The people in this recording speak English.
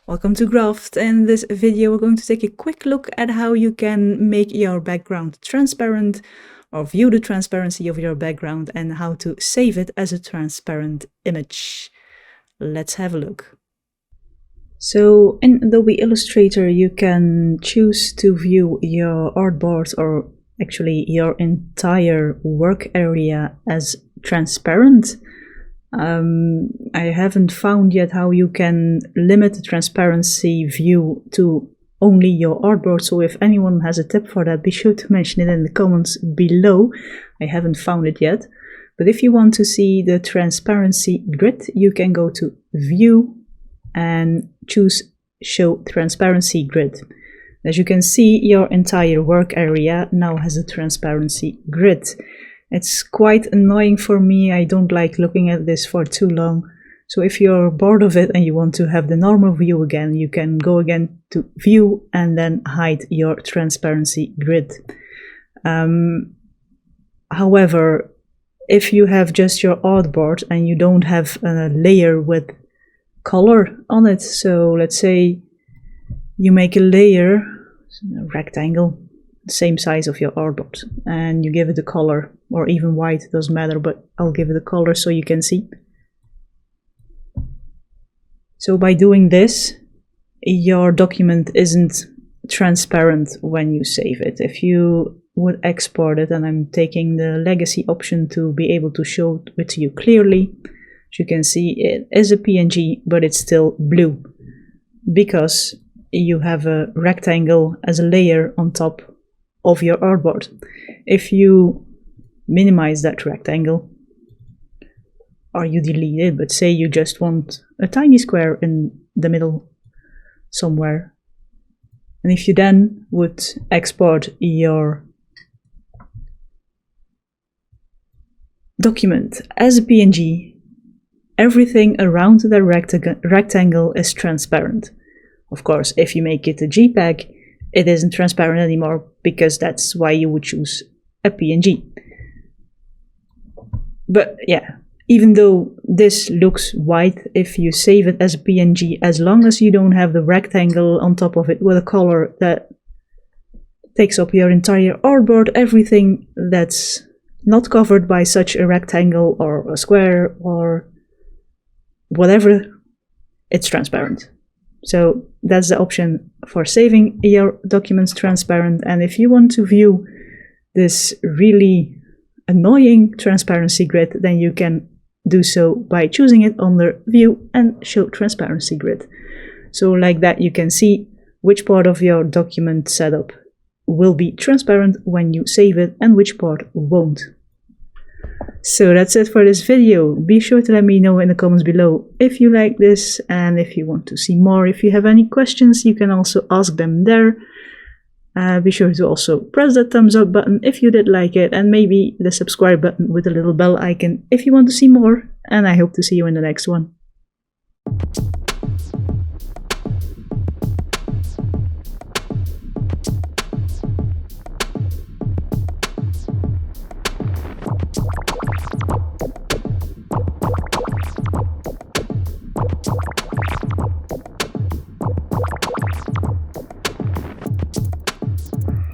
Welcome to Graft. In this video, we're going to take a quick look at how you can make your background transparent or view the transparency of your background and how to save it as a transparent image. Let's have a look. So in Adobe Illustrator, you can choose to view your artboard or actually your entire work area as transparent. I haven't found yet how you can limit the transparency view to only your artboard, so if anyone has a tip for that, be sure to mention it in the comments below. I haven't found it yet, but if you want to see the transparency grid, you can go to View and choose Show Transparency Grid. As you can see, your entire work area now has a transparency grid. It's quite annoying for me. I don't like looking at this for too long. So if you're bored of it and you want to have the normal view again, you can go again to View and then hide your transparency grid. However, if you have just your artboard and you don't have a layer with color on it, so let's say you make a layer, a rectangle, same size of your artboard, and you give it a color, or even white, it doesn't matter, but I'll give it a color so you can see. So by doing this, your document isn't transparent when you save it. If you would export it, and I'm taking the legacy option to be able to show it to you clearly, as you can see, it is a PNG, but it's still blue because you have a rectangle as a layer on top of your artboard. If you minimize that rectangle, or you delete it, but say you just want a tiny square in the middle somewhere, and if you then would export your document as a PNG, everything around the rectangle is transparent. Of course, if you make it a JPEG, it isn't transparent anymore, because that's why you would choose a PNG. But yeah, even though this looks white, if you save it as a PNG, as long as you don't have the rectangle on top of it with a color that takes up your entire artboard, everything that's not covered by such a rectangle or a square or whatever, it's transparent. So that's the option for saving your documents transparent. And if you want to view this really annoying transparency grid, then you can do so by choosing it under View and Show Transparency Grid. So like that, you can see which part of your document setup will be transparent when you save it and which part won't. So that's it for this video. Be sure to let me know in the comments below if you like this and if you want to see more. If you have any questions, you can also ask them there. Be sure to also press that thumbs up button if you did like it, and maybe the subscribe button with the little bell icon if you want to see more. And I hope to see you in the next one.